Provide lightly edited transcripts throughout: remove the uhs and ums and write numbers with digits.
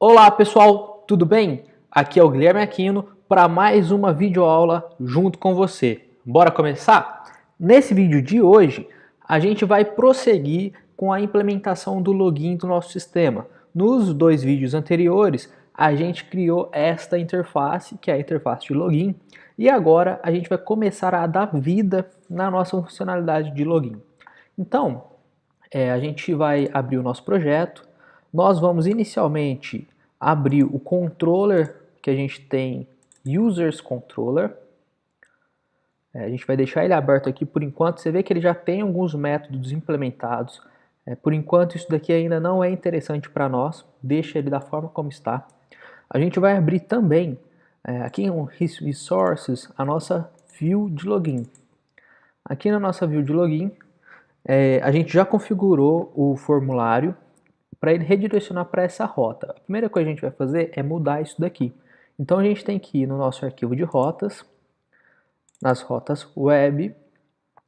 Olá pessoal, tudo bem? Aqui é o Guilherme Aquino para mais uma videoaula junto com você. Bora começar? Nesse vídeo de hoje, a gente vai prosseguir com a implementação do login do nosso sistema. Nos dois vídeos anteriores, a gente criou esta interface, que é a interface de login, e agora a gente vai começar a dar vida na nossa funcionalidade de login. Então, a gente vai abrir o nosso projeto. Nós vamos inicialmente abrir o controller que a gente tem, users controller. A gente vai deixar ele aberto aqui por enquanto. Você vê que ele já tem alguns métodos implementados. Por enquanto isso daqui ainda não é interessante para nós. Deixa ele da forma como está. A gente vai abrir também aqui em Resources a nossa view de login. Aqui na nossa view de login a gente já configurou o formulário para ele redirecionar para essa rota. A primeira coisa que a gente vai fazer é mudar isso daqui. Então a gente tem que ir no nosso arquivo de rotas, nas rotas web,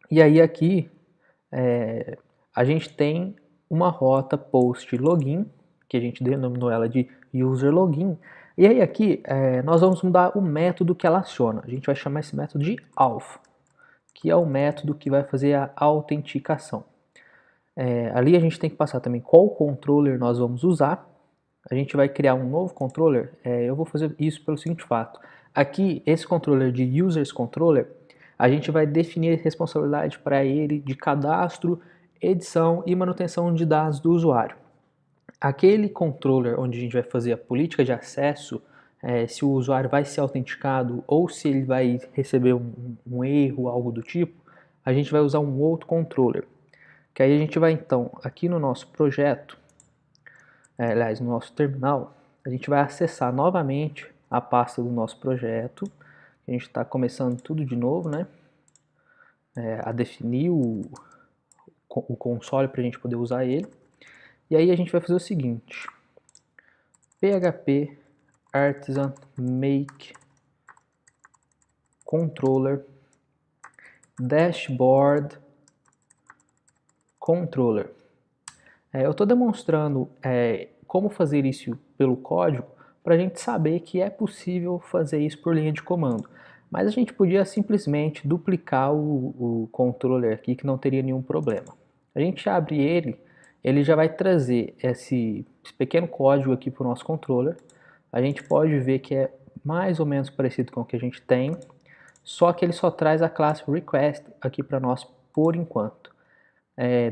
e aí aqui a gente tem uma rota post login, que a gente denominou ela de user login, e aí aqui nós vamos mudar o método que ela aciona. A gente vai chamar esse método de auth, que é o método que vai fazer a autenticação. Ali a gente tem que passar também qual controller nós vamos usar. A gente vai criar um novo controller. Eu vou fazer isso pelo seguinte fato. Aqui, esse controller de users controller, a gente vai definir responsabilidade para ele de cadastro, edição e manutenção de dados do usuário. Aquele controller onde a gente vai fazer a política de acesso, se o usuário vai ser autenticado ou se ele vai receber um erro, algo do tipo, a gente vai usar um outro controller. Que aí a gente vai então, aqui no nosso projeto, aliás, no nosso terminal, a gente vai acessar novamente a pasta do nosso projeto. A gente está começando tudo de novo, né? A definir o console para a gente poder usar ele. E aí a gente vai fazer o seguinte: php artisan make controller dashboard controller. Eu estou demonstrando como fazer isso pelo código para a gente saber que é possível fazer isso por linha de comando. Mas a gente podia simplesmente duplicar o controller aqui que não teria nenhum problema. A gente abre ele, ele já vai trazer esse pequeno código aqui para o nosso controller. A gente pode ver que é mais ou menos parecido com o que a gente tem, só que ele só traz a classe request aqui para nós por enquanto.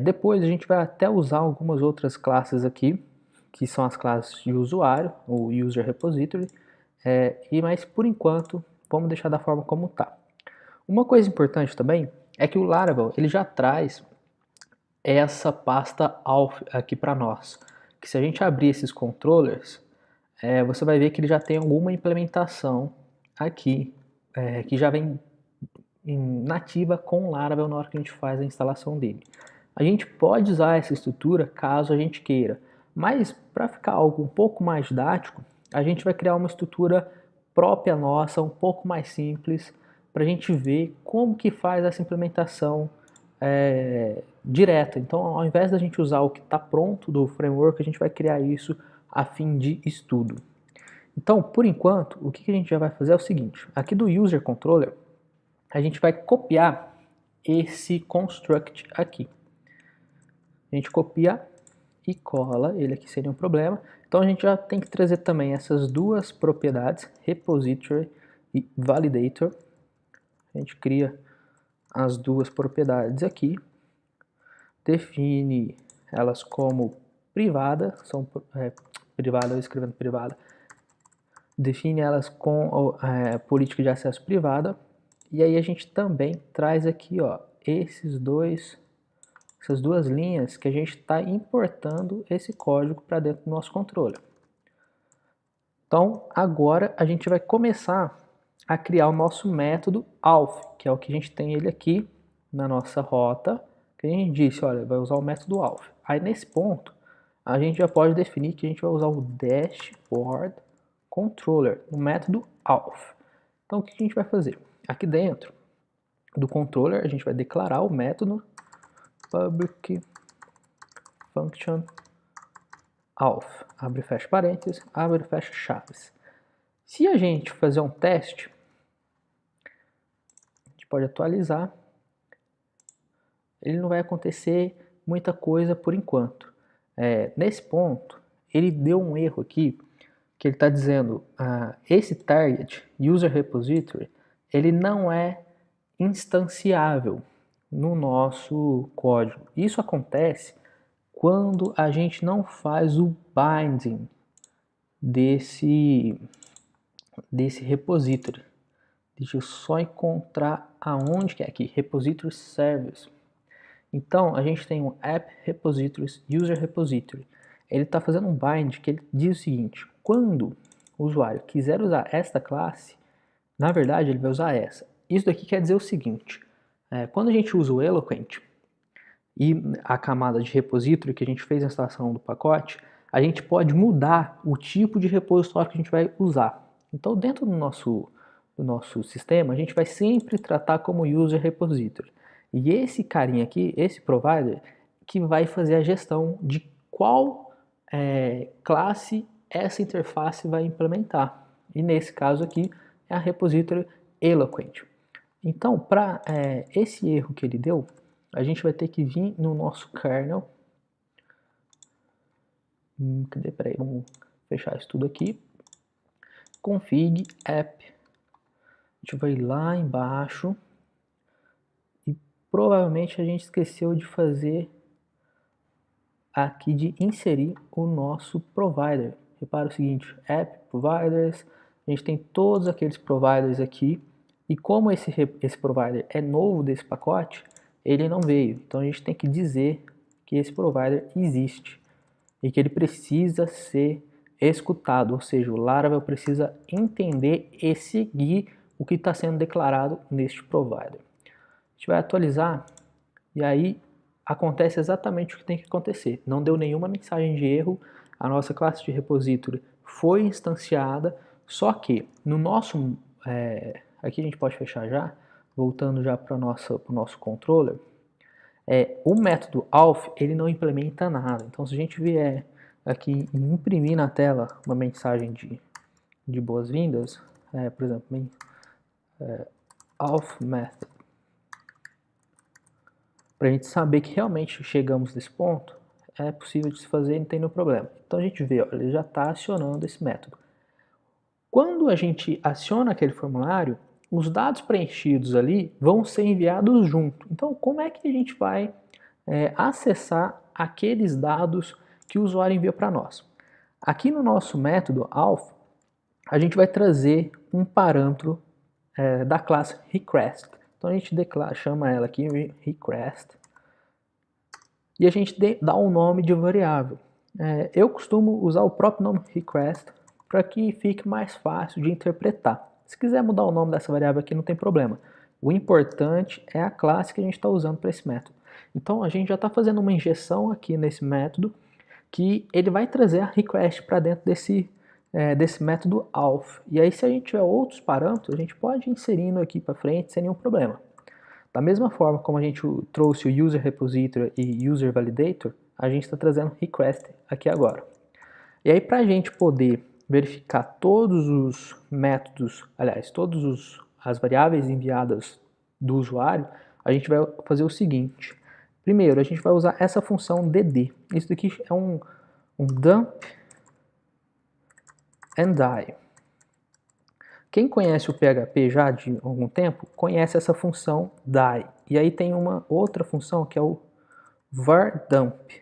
Depois a gente vai até usar algumas outras classes aqui, que são as classes de usuário, o user repository, mas por enquanto vamos deixar da forma como está. Uma coisa importante também é que o Laravel ele já traz essa pasta auth aqui para nós, que se a gente abrir esses controllers, você vai ver que ele já tem alguma implementação aqui, que já vem nativa com o Laravel na hora que a gente faz a instalação dele. A gente pode usar essa estrutura caso a gente queira, mas para ficar algo um pouco mais didático, a gente vai criar uma estrutura própria nossa, um pouco mais simples, para a gente ver como que faz essa implementação direta. Então, ao invés da gente usar o que está pronto do framework, a gente vai criar isso a fim de estudo. Então, por enquanto, o que a gente já vai fazer é o seguinte: aqui do user controller, a gente vai copiar esse construct aqui. A gente copia e cola ele aqui sem nenhum problema. Então a gente já tem que trazer também essas duas propriedades, repository e validator. A gente cria as duas propriedades aqui, define elas como privada, privada, eu escrevendo privada, define elas com política de acesso privada. E aí a gente também traz aqui essas duas linhas que a gente está importando esse código para dentro do nosso controle. Então agora a gente vai começar a criar o nosso método auth, que é o que a gente tem ele aqui na nossa rota, que a gente disse, olha, vai usar o método auth. Aí nesse ponto a gente já pode definir que a gente vai usar o dashboard controller, o método auth. Então o que a gente vai fazer? Aqui dentro do controller a gente vai declarar o método public function auth. abre e fecha parênteses, abre e fecha chaves. Se a gente fazer um teste, a gente pode atualizar, ele não vai acontecer muita coisa por enquanto. Nesse ponto, ele deu um erro aqui, que ele está dizendo, esse target, user repository, ele não é instanciável no nosso código. Isso acontece quando a gente não faz o binding desse repository. Deixa eu só encontrar aonde que é aqui, repository service. Então, a gente tem um app repositories, user repository. Ele está fazendo um bind que ele diz o seguinte, quando o usuário quiser usar esta classe, na verdade ele vai usar essa. Isso daqui quer dizer o seguinte, quando a gente usa o Eloquent e a camada de repository que a gente fez na instalação do pacote, a gente pode mudar o tipo de repositório que a gente vai usar. Então, dentro do nosso sistema, a gente vai sempre tratar como user repository. E esse carinha aqui, esse provider, que vai fazer a gestão de qual classe essa interface vai implementar. E nesse caso aqui, é a repository Eloquent. Então, para esse erro que ele deu, a gente vai ter que vir no nosso kernel. Peraí, vamos fechar isso tudo aqui. Config app. A gente vai lá embaixo. E provavelmente a gente esqueceu de fazer aqui, de inserir o nosso provider. Repara o seguinte, app providers. A gente tem todos aqueles providers aqui. E como esse provider é novo desse pacote, ele não veio. Então a gente tem que dizer que esse provider existe e que ele precisa ser escutado, ou seja, o Laravel precisa entender e seguir o que está sendo declarado neste provider. A gente vai atualizar e aí acontece exatamente o que tem que acontecer. Não deu nenhuma mensagem de erro, a nossa classe de repository foi instanciada, só que no nosso... aqui a gente pode fechar já, voltando já para o nosso controller, o método auth ele não implementa nada. Então se a gente vier aqui e imprimir na tela uma mensagem de boas-vindas, por exemplo, auth method, para a gente saber que realmente chegamos nesse ponto, é possível de se fazer e não tem nenhum problema. Então a gente vê, ó, ele já está acionando esse método. Quando a gente aciona aquele formulário, os dados preenchidos ali vão ser enviados junto. Então, como é que a gente vai acessar aqueles dados que o usuário enviou para nós? Aqui no nosso método auth, a gente vai trazer um parâmetro da classe request. Então a gente chama ela aqui request e a gente dá um nome de variável. Eu costumo usar o próprio nome request para que fique mais fácil de interpretar. Se quiser mudar o nome dessa variável aqui, não tem problema. O importante é a classe que a gente está usando para esse método. Então a gente já está fazendo uma injeção aqui nesse método que ele vai trazer a request para dentro desse método auth. E aí se a gente tiver outros parâmetros, a gente pode ir inserindo aqui para frente sem nenhum problema. Da mesma forma como a gente trouxe o user repository e user validator, a gente está trazendo request aqui agora. E aí para a gente poder verificar todos os métodos, aliás, todas as variáveis enviadas do usuário, a gente vai fazer o seguinte. Primeiro, a gente vai usar essa função dd. Isso daqui é um dump and die. Quem conhece o PHP já de algum tempo, conhece essa função die. E aí tem uma outra função que é o var_dump.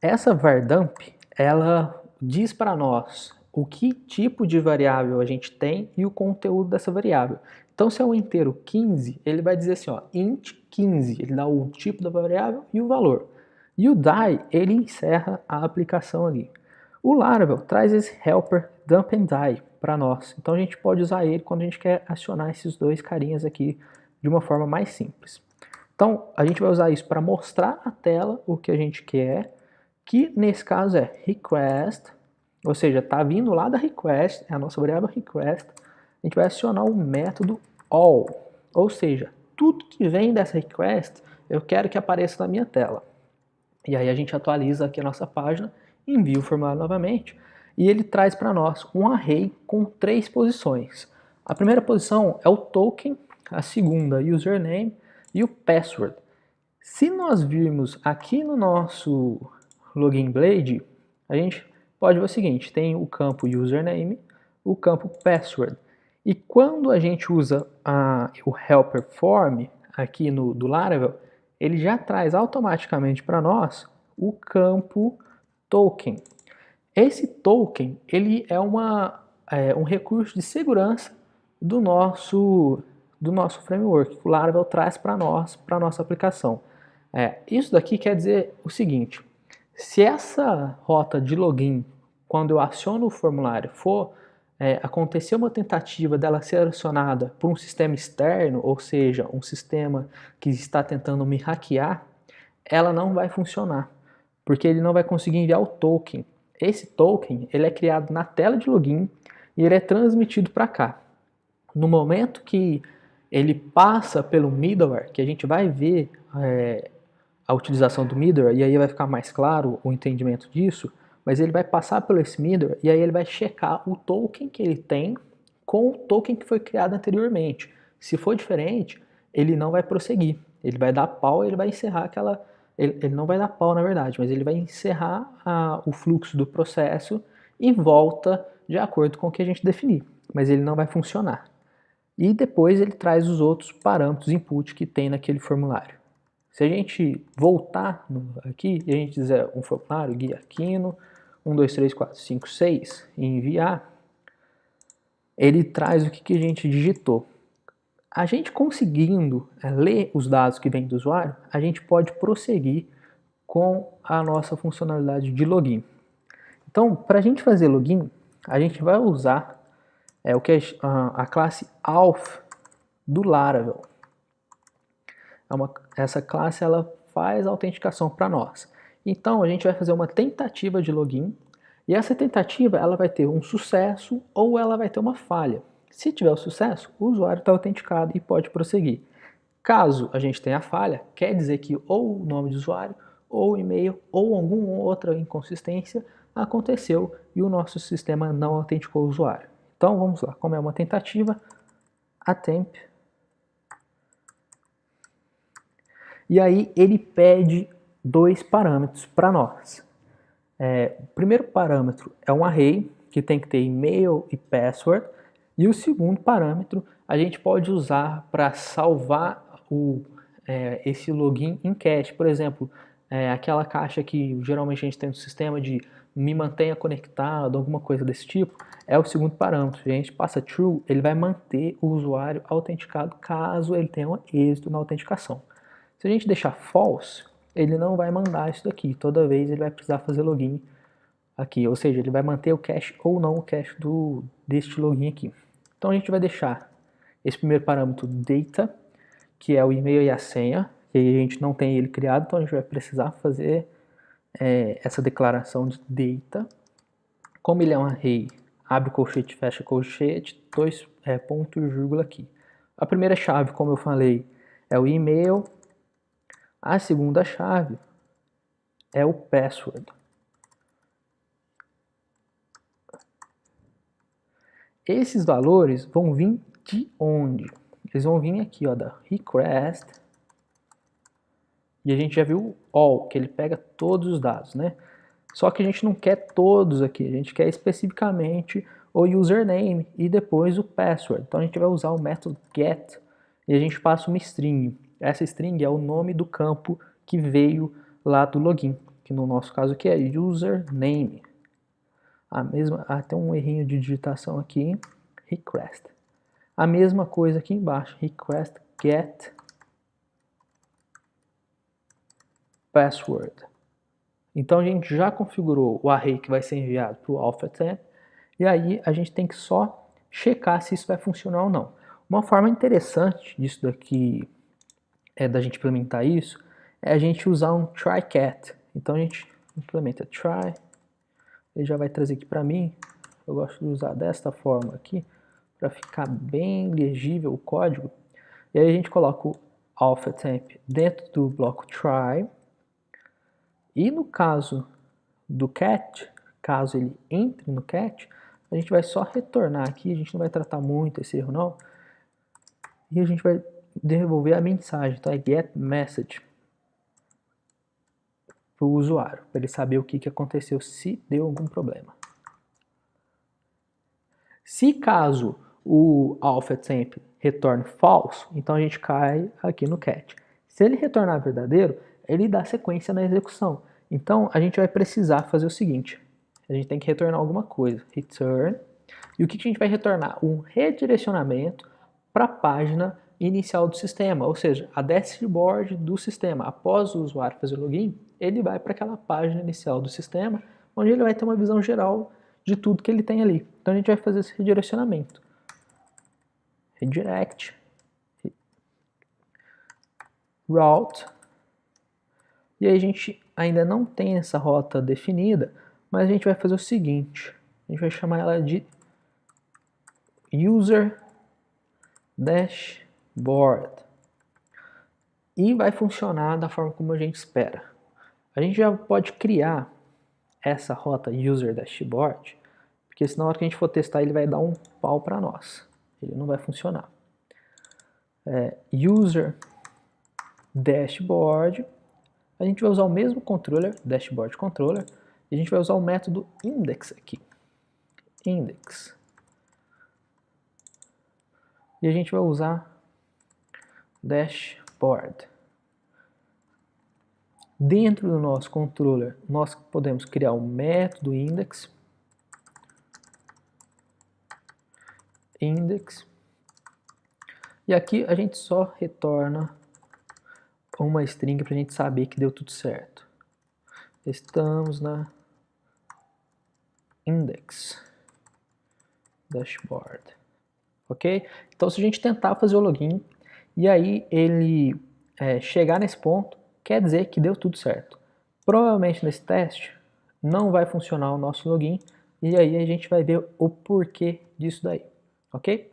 Essa var_dump, ela diz para nós o que tipo de variável a gente tem e o conteúdo dessa variável. Então, se é um inteiro 15, ele vai dizer assim, ó, int 15, ele dá o tipo da variável e o valor. E o die, ele encerra a aplicação ali. O Laravel traz esse helper dump and die para nós. Então, a gente pode usar ele quando a gente quer acionar esses dois carinhas aqui de uma forma mais simples. Então, a gente vai usar isso para mostrar na tela o que a gente quer, que nesse caso é request, ou seja, está vindo lá da request, é a nossa variável request, a gente vai acionar o método all, ou seja, tudo que vem dessa request eu quero que apareça na minha tela. E aí a gente atualiza aqui a nossa página, envia o formulário novamente e ele traz para nós um array com 3 posições. A primeira posição é o token, a segunda username e o password. Se nós virmos aqui no nosso Login Blade, a gente pode ver o seguinte, tem o campo username, o campo password. E quando a gente usa o helper form aqui do Laravel, ele já traz automaticamente para nós o campo token. Esse token ele é um recurso de segurança do nosso framework, que o Laravel traz para nós, para a nossa aplicação. Isso daqui quer dizer o seguinte, se essa rota de login, quando eu aciono o formulário, acontecer uma tentativa dela ser acionada por um sistema externo, ou seja, um sistema que está tentando me hackear, ela não vai funcionar, porque ele não vai conseguir enviar o token. Esse token ele é criado na tela de login e ele é transmitido para cá. No momento que ele passa pelo middleware, que a gente vai ver a utilização do middleware, e aí vai ficar mais claro o entendimento disso, mas ele vai passar pelo esse middleware e aí ele vai checar o token que ele tem com o token que foi criado anteriormente. Se for diferente, ele não vai prosseguir. Ele vai dar pau, ele vai encerrar aquela... Ele não vai dar pau, na verdade, mas ele vai encerrar o fluxo do processo e volta de acordo com o que a gente definir. Mas ele não vai funcionar. E depois ele traz os outros parâmetros input que tem naquele formulário. Se a gente voltar aqui e a gente fizer um formulário, guia Aquino, 1, 2, 3, 4, 5, 6, e enviar, ele traz o que a gente digitou. A gente conseguindo ler os dados que vêm do usuário, a gente pode prosseguir com a nossa funcionalidade de login. Então, para a gente fazer login, a gente vai usar a classe auth do Laravel. Essa classe ela faz a autenticação para nós. Então a gente vai fazer uma tentativa de login e essa tentativa ela vai ter um sucesso ou ela vai ter uma falha. Se tiver o sucesso, o usuário está autenticado e pode prosseguir. Caso a gente tenha falha, quer dizer que ou o nome do usuário, ou o e-mail, ou alguma outra inconsistência aconteceu e o nosso sistema não autenticou o usuário. Então vamos lá, como é uma tentativa, attempt. E aí ele pede 2 parâmetros para nós. O primeiro parâmetro é um array, que tem que ter e-mail e password. E o segundo parâmetro a gente pode usar para salvar esse login em cache. Por exemplo, aquela caixa que geralmente a gente tem no sistema de me mantenha conectado, alguma coisa desse tipo, é o segundo parâmetro. Se a gente passa true, ele vai manter o usuário autenticado caso ele tenha um êxito na autenticação. Se a gente deixar false, ele não vai mandar isso daqui. Toda vez ele vai precisar fazer login aqui. Ou seja, ele vai manter o cache ou não o cache deste login aqui. Então a gente vai deixar esse primeiro parâmetro data, que é o e-mail e a senha. E aí a gente não tem ele criado, então a gente vai precisar fazer essa declaração de data. Como ele é um array, abre colchete, fecha colchete, 2 ponto e vírgula aqui. A primeira chave, como eu falei, é o e-mail. A segunda chave é o password. Esses valores vão vir de onde? Eles vão vir aqui, ó, da request. E a gente já viu o all, que ele pega todos os dados, né? Só que a gente não quer todos aqui, a gente quer especificamente o username e depois o password. Então a gente vai usar o método get e a gente passa uma string. Essa string é o nome do campo que veio lá do login, que no nosso caso aqui é username. Tem um errinho de digitação aqui, request. A mesma coisa aqui embaixo, request get password. Então a gente já configurou o array que vai ser enviado para o alpha-temp e aí a gente tem que só checar se isso vai funcionar ou não. Uma forma interessante disso daqui, da gente implementar isso, é a gente usar um try-cat. Então a gente implementa try, ele já vai trazer aqui para mim, eu gosto de usar desta forma aqui, para ficar bem legível o código. E aí a gente coloca o alpha-temp dentro do bloco try, E no caso do cat, caso ele entre no cat, a gente vai só retornar aqui, a gente não vai tratar muito esse erro não, e a gente vai devolver a mensagem, então é get message para o usuário, para ele saber o que aconteceu, se deu algum problema. Se caso o alphaTemp retorne false, então a gente cai aqui no cat. Se ele retornar verdadeiro, ele dá sequência na execução. Então a gente vai precisar fazer o seguinte, a gente tem que retornar alguma coisa, return, e o que a gente vai retornar? Um redirecionamento para a página inicial do sistema, ou seja, a dashboard do sistema. Após o usuário fazer o login, ele vai para aquela página inicial do sistema, onde ele vai ter uma visão geral de tudo que ele tem ali. Então a gente vai fazer esse redirecionamento. Redirect, route, e aí a gente ainda não tem essa rota definida, mas a gente vai fazer o seguinte, a gente vai chamar ela de user dashboard e vai funcionar da forma como a gente espera. A gente já pode criar essa rota user dashboard, porque senão na hora que a gente for testar ele vai dar um pau para nós, ele não vai funcionar. User dashboard, a gente vai usar o mesmo controller, dashboard controller, e a gente vai usar o método index aqui, index, e a gente vai usar dashboard. Dentro do nosso controller, nós podemos criar um método index, e aqui a gente só retorna uma string para a gente saber que deu tudo certo. Estamos na index dashboard, ok? Então se a gente tentar fazer o login e aí ele chegar nesse ponto, quer dizer que deu tudo certo. Provavelmente nesse teste não vai funcionar o nosso login e aí a gente vai ver o porquê disso daí, ok?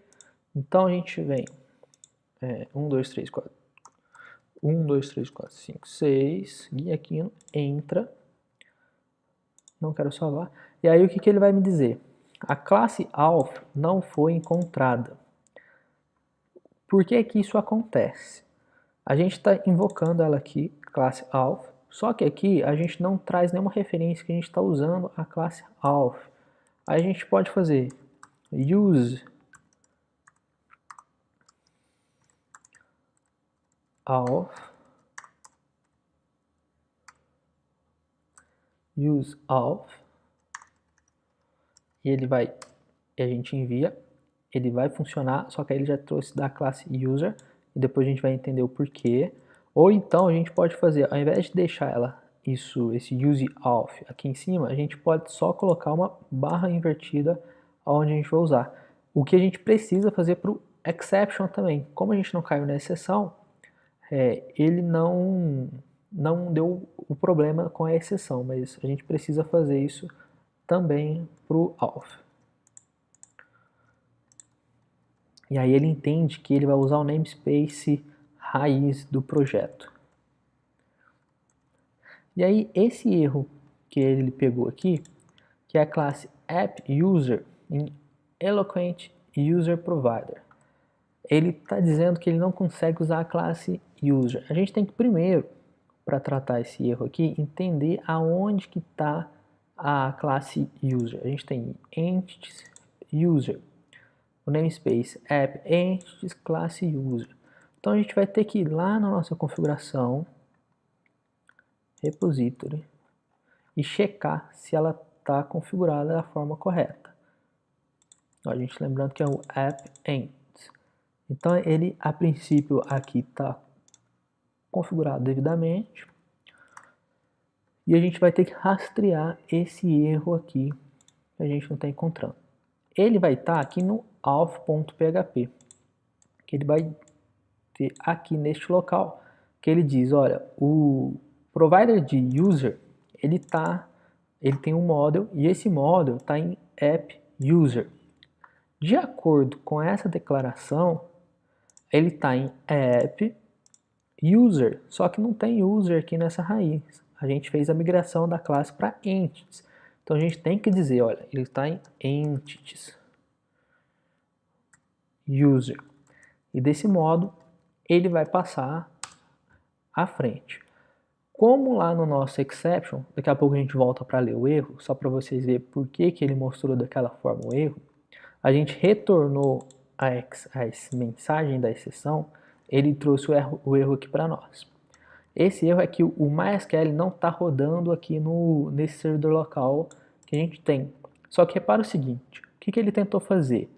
Então a gente vem 1, 2, 3, 4, 1, 2, 3, 4, 5, 6, guia aqui, entra, não quero salvar, e aí o que ele vai me dizer? A classe alpha não foi encontrada. Por que que isso acontece? A gente está invocando ela aqui, classe alpha, só que aqui a gente não traz nenhuma referência que a gente está usando a classe alpha. Aí a gente pode fazer use alpha, e ele vai, a gente envia, ele vai funcionar, só que aí ele já trouxe da classe user, e depois a gente vai entender o porquê. Ou então a gente pode fazer, ao invés de deixar ela, esse use auth aqui em cima, a gente pode só colocar uma barra invertida onde a gente vai usar. O que a gente precisa fazer para o exception também. Como a gente não caiu na exceção, ele não deu o problema com a exceção, mas a gente precisa fazer isso também para o auth. E aí ele entende que ele vai usar o namespace raiz do projeto. E aí esse erro que ele pegou aqui, que é a classe AppUser em Eloquent User Provider, ele está dizendo que ele não consegue usar a classe User. A gente tem que primeiro, para tratar esse erro aqui, entender aonde que está a classe User. A gente tem Entities User, o namespace app entities classe user. Então a gente vai ter que ir lá na nossa configuração, repository, e checar se ela está configurada da forma correta. A gente lembrando que é o app entities. Então ele a princípio aqui está configurado devidamente. E a gente vai ter que rastrear esse erro aqui que a gente não está encontrando. Ele vai estar aqui no auth.php, que ele vai ter aqui neste local, que ele diz, olha, o provider de user, ele tem um model, e esse model está em app user. De acordo com essa declaração, ele está em app user, só que não tem user aqui nessa raiz. a gente fez a migração da classe para entities. Então a gente tem que dizer, olha, ele está em entities user. E desse modo, ele vai passar à frente. Como lá no nosso exception, daqui a pouco a gente volta para ler o erro, só para vocês verem por que ele mostrou daquela forma o erro, a gente retornou a mensagem da exceção, ele trouxe o erro aqui para nós. Esse erro é que o MySQL não está rodando aqui nesse servidor local que a gente tem. Só que repara o seguinte, o que ele tentou fazer?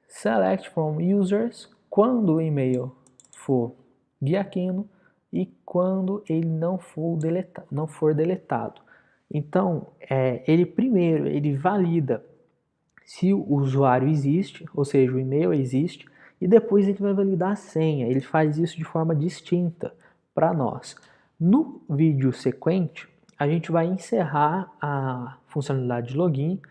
Select from users quando o e-mail for guiaquino e quando ele não for deletado. Então, ele valida se o usuário existe, ou seja, o e-mail existe, e depois ele vai validar a senha. Ele faz isso de forma distinta para nós. No vídeo sequente, a gente vai encerrar a funcionalidade de login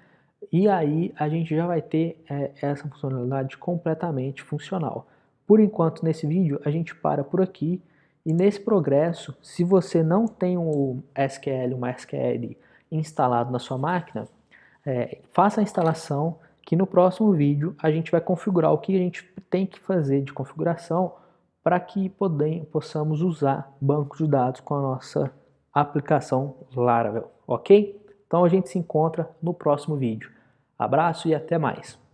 e aí a gente já vai ter essa funcionalidade completamente funcional. Por enquanto, nesse vídeo, a gente para por aqui. E nesse progresso, se você não tem o MySQL instalado na sua máquina, faça a instalação, que no próximo vídeo a gente vai configurar o que a gente tem que fazer de configuração para que possamos usar banco de dados com a nossa aplicação Laravel, ok? Então a gente se encontra no próximo vídeo. Abraço e até mais!